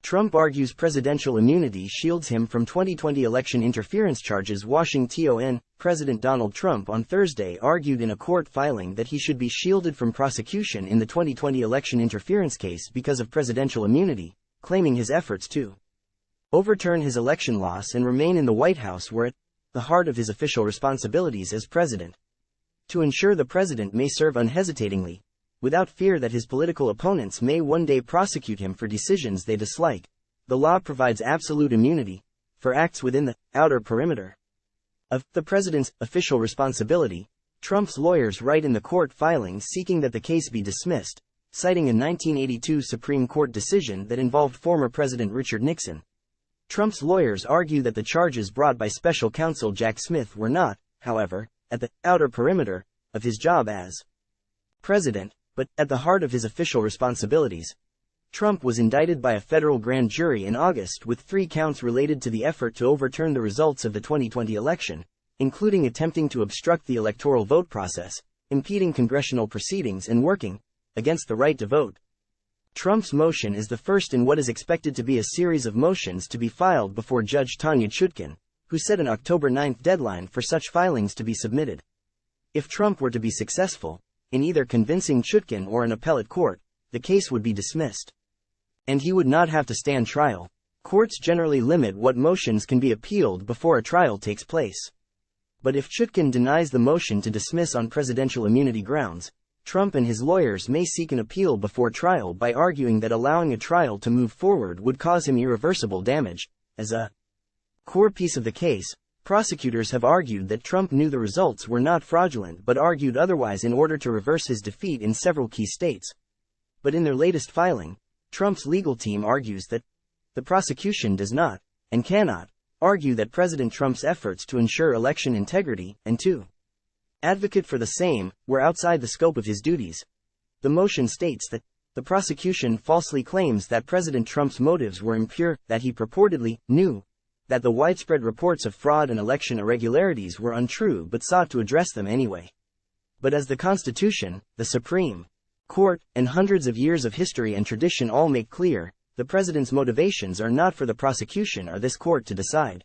Trump argues presidential immunity shields him from 2020 election interference charges. Washington. President Donald Trump on Thursday argued in a court filing that he should be shielded from prosecution in the 2020 election interference case because of presidential immunity, claiming his efforts to overturn his election loss and remain in the White House were at the heart of his official responsibilities as president. To ensure the president may serve unhesitatingly, without fear that his political opponents may one day prosecute him for decisions they dislike, the law provides absolute immunity for acts within the outer perimeter of the president's official responsibility. Trump's lawyers write in the court filing seeking that the case be dismissed, citing a 1982 Supreme Court decision that involved former President Richard Nixon. Trump's lawyers argue that the charges brought by special counsel Jack Smith were not, however, at the outer perimeter of his job as president, but at the heart of his official responsibilities. Trump was indicted by a federal grand jury in August with 3 counts related to the effort to overturn the results of the 2020 election, including attempting to obstruct the electoral vote process, impeding congressional proceedings, and working against the right to vote. Trump's motion is the first in what is expected to be a series of motions to be filed before Judge Tanya Chutkan, who set an October 9 deadline for such filings to be submitted. If Trump were to be successful in either convincing Chutkan or an appellate court, the case would be dismissed, and he would not have to stand trial. Courts generally limit what motions can be appealed before a trial takes place. But if Chutkan denies the motion to dismiss on presidential immunity grounds, Trump and his lawyers may seek an appeal before trial by arguing that allowing a trial to move forward would cause him irreversible damage. As a core piece of the case, prosecutors have argued that Trump knew the results were not fraudulent but argued otherwise in order to reverse his defeat in several key states. But in their latest filing, Trump's legal team argues that the prosecution does not, and cannot, argue that President Trump's efforts to ensure election integrity, and to advocate for the same, were outside the scope of his duties. The motion states that the prosecution falsely claims that President Trump's motives were impure, that he purportedly knew that the widespread reports of fraud and election irregularities were untrue but sought to address them anyway. But as the Constitution, the Supreme Court, and hundreds of years of history and tradition all make clear, the president's motivations are not for the prosecution or this court to decide.